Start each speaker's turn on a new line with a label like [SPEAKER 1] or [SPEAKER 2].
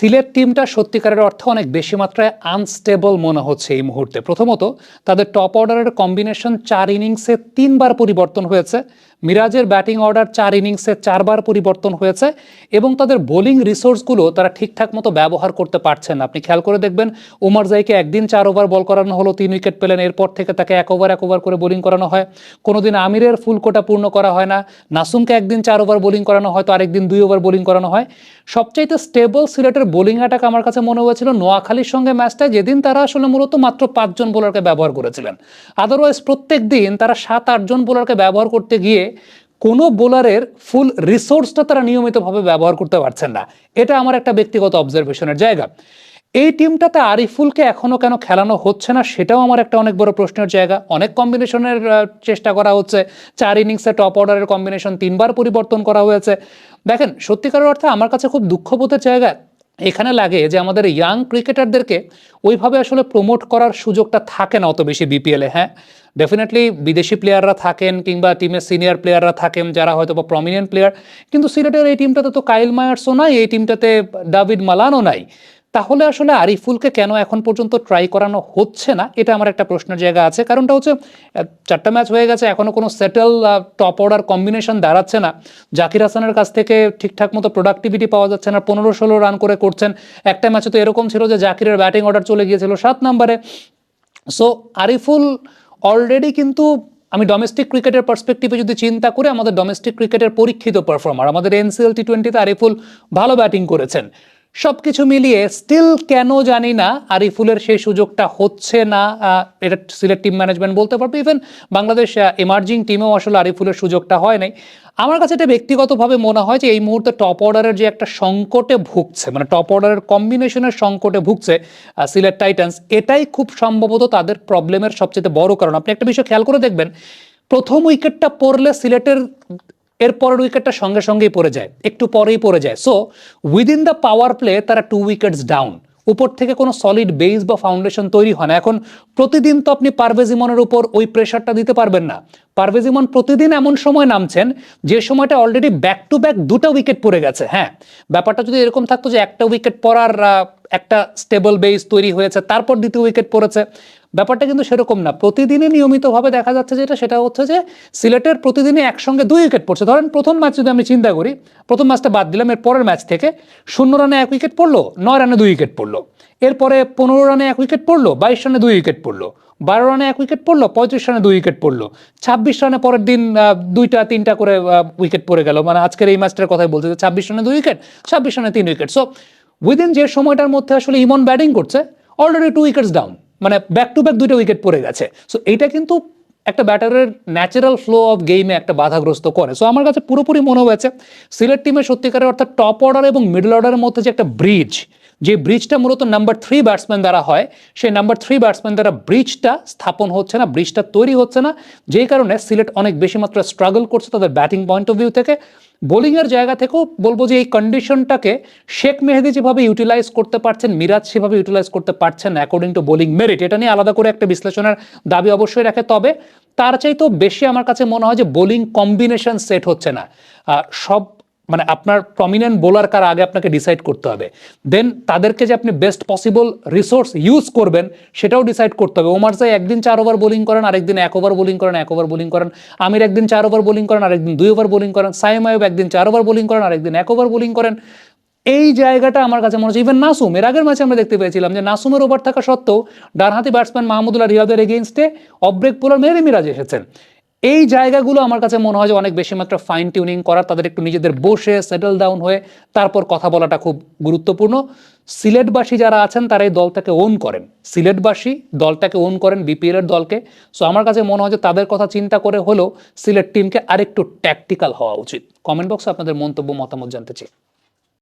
[SPEAKER 1] সিলেট টিমটা সত্যিকারের অর্থে অনেক বেশি মাত্রায় আনস্টেবল মনে হচ্ছে এই মুহূর্তে। প্রথমত তাদের টপ অর্ডারের কম্বিনেশন 4 ইনিংসে 3বার পরিবর্তন হয়েছে, মিরাজের ব্যাটিং অর্ডার 4 ইনিংসে 4বার পরিবর্তন হয়েছে এবং তাদের বোলিং রিসোর্সগুলো তারা ঠিকঠাক মতো ব্যবহার করতে পারছেন না। আপনি খেয়াল করে দেখবেন উমর জাইকে একদিন 4 ওভার বল করানো হলো, 3 উইকেট পেলেন, এরপর থেকে তাকে 1 ওভার করে বোলিং করানো হয়। কোনোদিন আমিরের ফুল কোটা পূর্ণ করা হয় না, নাসুমকে একদিন 4 ওভার বোলিং করানো হয়, তো আরেকদিন 2 ওভার বোলিং করানো হয়। সবচাইতে স্টেবল সিলেটের বোলিং অ্যাটাক আমার কাছে মনে হয়েছিল নোয়াখালীর সঙ্গে ম্যাচটায়, যেদিন তারা আসলে মূলত মাত্র 5 জন বোলারকে ব্যবহার করেছিলেন। আদারওয়াইজ প্রত্যেক দিন তারা 7-8 জন বোলারকে ব্যবহার করতে গিয়ে কোনো বোলারের ফুল রিসোর্সটা তারা নিয়মিতভাবে ব্যবহার করতে পারছেন না। এটা আমার একটা ব্যক্তিগত অবজারভেশনের জায়গা। এই টিমটাতে আরিফুলকে এখনো কেন খেলানো হচ্ছে না সেটাও আমার একটা অনেক বড় প্রশ্নের জায়গা। অনেক কম্বিনেশনের চেষ্টা করা হচ্ছে, 4 ইনিংসে টপ অর্ডারের কম্বিনেশন 3বার পরিবর্তন করা হয়েছে। দেখেন, সত্যিকারের অর্থে আমার কাছে খুব দুঃখবোধের জায়গা এখানে লাগে যে আমাদের ইয়াং ক্রিকেটারদেরকে ওইভাবে আসলে প্রমোট করার সুযোগটা থাকে না অত বেশি বিপিএলে। হ্যাঁ, ডেফিনেটলি বিদেশি প্লেয়াররা থাকেন কিংবা টিমের সিনিয়র প্লেয়াররা থাকেন যারা হয়তো বা প্রমিনেন্ট প্লেয়ার, কিন্তু সিলেটের এই টিমটাতে তো কাইল মায়ার্সও নাই, এই টিমটাতে ডেভিড মালানও নাই। তাহলে আসলে আরিফুলকে কেন এখন পর্যন্ত ট্রাই করানো হচ্ছে না, এটা আমার একটা প্রশ্নের জায়গা আছে। কারণটা হচ্ছে 4টা ম্যাচ হয়ে গেছে, এখনো কোনো সেটেল টপ অর্ডার কম্বিনেশন দাঁড়াচ্ছে না। জাকির হাসানের কাছ থেকে ঠিকঠাক মতো প্রোডাক্টিভিটি পাওয়া যাচ্ছে না, 15-16 রান করে করছেন। একটা ম্যাচে তো এরকম ছিল যে জাকিরের ব্যাটিং অর্ডার চলে গিয়েছিল 7 নম্বরে। সো আরিফুল অলরেডি কিন্তু, আমি ডোমেস্টিক ক্রিকেটের পার্সপেক্টিভে যদি চিন্তা করে, আমাদের ডোমেস্টিক ক্রিকেটের পরীক্ষিত পারফর্মার, আমাদের এনসিএল টি20তে আরিফুল ভালো ব্যাটিং করেছেন। সবকিছু মিলিয়ে স্টিল কেন জানি না আরিফুলের সেই সুযোগটা হচ্ছে না। এটা সিলেট টিম ম্যানেজমেন্ট বলতে পারবে, ইভেন বাংলাদেশ এমার্জিং টিমেও আসলে আরিফুলের সুযোগটা হয় নাই। আমার কাছে এটা ব্যক্তিগতভাবে মনে হয় যে এই মুহূর্তে টপ অর্ডারের যে একটা সংকটে ভুগছে, মানে টপ অর্ডারের কম্বিনেশনের সংকটে ভুগছে সিলেট টাইটান্স, এটাই খুব সম্ভবত তাদের প্রবলেমের সবচেয়ে বড় কারণ। আপনি একটা বিষয় খেয়াল করে দেখবেন, প্রথম উইকেটটা পড়লে সিলেটের এরপরের উইকেটটা সঙ্গে সঙ্গেই পড়ে যায়, একটু পরেই পড়ে যায়। So within the power play তারা 2 উইকেটস ডাউন, উপর থেকে কোনো সলিড বেস বা ফাউন্ডেশন তৈরি হয় না। এখন প্রতিদিন তো আপনি পারভেজ ইমনের উপর ওই প্রেশারটা দিতে পারবেন না। পারভেজ ইমন প্রতিদিন এমন সময় নামছেন যে সময়টা অলরেডি ব্যাক টু ব্যাক 2টা উইকেট পড়ে গেছে। হ্যাঁ, ব্যাপারটা যদি এরকম থাকতো যে একটা উইকেট পড়ার একটা স্টেবল বেস তৈরি হয়েছে, তারপর 2টি উইকেট পড়েছে, ব্যাপারটা কিন্তু সেরকম না। প্রতিদিনই নিয়মিতভাবে দেখা যাচ্ছে যেটা, সেটা হচ্ছে যে সিলেটের প্রতিদিনই একসঙ্গে 2 উইকেট পড়ছে। ধরেন প্রথম ম্যাচ যদি আমি চিন্তা করি, প্রথম ম্যাচটা বাদ দিলাম, এর পরের ম্যাচ থেকে 0 রানে 1 উইকেট পড়লো, 9 রানে 2 উইকেট পড়লো, এরপরে 15 রানে 1 উইকেট পড়লো, 22 রানে 2 উইকেট পড়লো, 12 রানে 1 উইকেট পড়লো, 35 রানে 2 উইকেট পড়লো, 26 রানে পরের দিন 2টা 3টা করে উইকেট পড়ে গেল। মানে আজকের এই ম্যাচটার কথাই বলতে, 26 রানে 2 উইকেট, 26 রানে 3 উইকেট। সো উইদিন যে সময়টার মধ্যে আসলে ইমন ব্যাটিং করছে, অলরেডি 2 উইকেটস ডাউন, মানে ব্যাক টু ব্যাক 2টা উইকেট পড়ে গেছে। সো এইটা কিন্তু একটা ব্যাটারের ন্যাচারাল ফ্লো অফ গেমে একটা বাধাগ্রস্ত করে। সো আমার কাছে পুরোপুরি মনে হয়েছে সিলেট টিমের সত্যিকারের অর্থাৎ টপ অর্ডার এবং মিডল অর্ডারের মধ্যে যে একটা ব্রিজ, যে ব্রিজটা মূলত নাম্বার 3 ব্যাটসম্যান দ্বারা হয়, সেই নাম্বার 3 ব্যাটসম্যান দ্বারা ব্রিজটা স্থাপন হচ্ছে না, ব্রিজটা তৈরি হচ্ছে না, যেই কারণে সিলেট অনেক বেশি মাত্রায় স্ট্রাগল করছে তাদের ব্যাটিং পয়েন্ট অফ ভিউ থেকে। বোলিংয়ের জায়গা থেকেও বলবো যে এই কন্ডিশনটাকে শেখ মেহেদি যেভাবে ইউটিলাইজ করতে পারছেন, মিরাজ সেভাবে ইউটিলাইজ করতে পারছেন না অ্যাকর্ডিং টু বোলিং মেরিট। এটা নিয়ে আলাদা করে একটা বিশ্লেষণের দাবি অবশ্যই রাখে, তবে তার চাইতেও বেশি আমার কাছে মনে হয় যে বোলিং কম্বিনেশন সেট হচ্ছে না। সব মানে আপনার প্রমিনেন্ট বোলার কার আগে আপনাকে ডিসাইড করতে হবে, দেন তাদেরকে যে আপনি বেস্ট পসিবল রিসোর্স ইউজ করবেন সেটাও ডিসাইড করতে হবে। ওমর জাই একদিন 4 ওভার বোলিং করেন, আরেকদিন 1 ওভার বোলিং করেন, 1 ওভার বোলিং করেন। আমির একদিন 4 ওভার বোলিং করেন, আরেকদিন 2 ওভার বোলিং করেন। সাইম আইয়ুব একদিন 4 ওভার বোলিং করেন, আরেকদিন 1 ওভার বোলিং করেন। এই জায়গাটা আমার কাছে মনে হচ্ছে, ইভেন নাসুম, এর আগের ম্যাচে আমরা দেখতে পেয়েছিলাম যে নাসুমের ওভার থাকা সত্ত্বেও ডানহাতি ব্যাটসম্যান মাহমুদুল্লাহ রিয়াদের এগেইনস্টে অফ ব্রেক বোলার মেহেদি মিরাজ এসেছেন। এই জায়গাগুলো আমার কাছে মনে হয় যে অনেক বেশি মাত্রা ফাইন টিউনিং করার, তাদের একটু নিজেদের বসে সেটেল ডাউন হয়ে তারপর কথা বলাটা খুব গুরুত্বপূর্ণ। সিলেটবাসী যারা আছেন তারা এই দলটাকে ওন করেন, সিলেটবাসী দলটাকে ওন করেন, বিপিএল এর দলকে। সো আমার কাছে মনে হয় যে তাদের কথা চিন্তা করে হলেও সিলেট টিমকে আরেকটু ট্যাকটিক্যাল হওয়া উচিত। কমেন্ট বক্সে আপনাদের মন্তব্য মতামত জানতে চাই।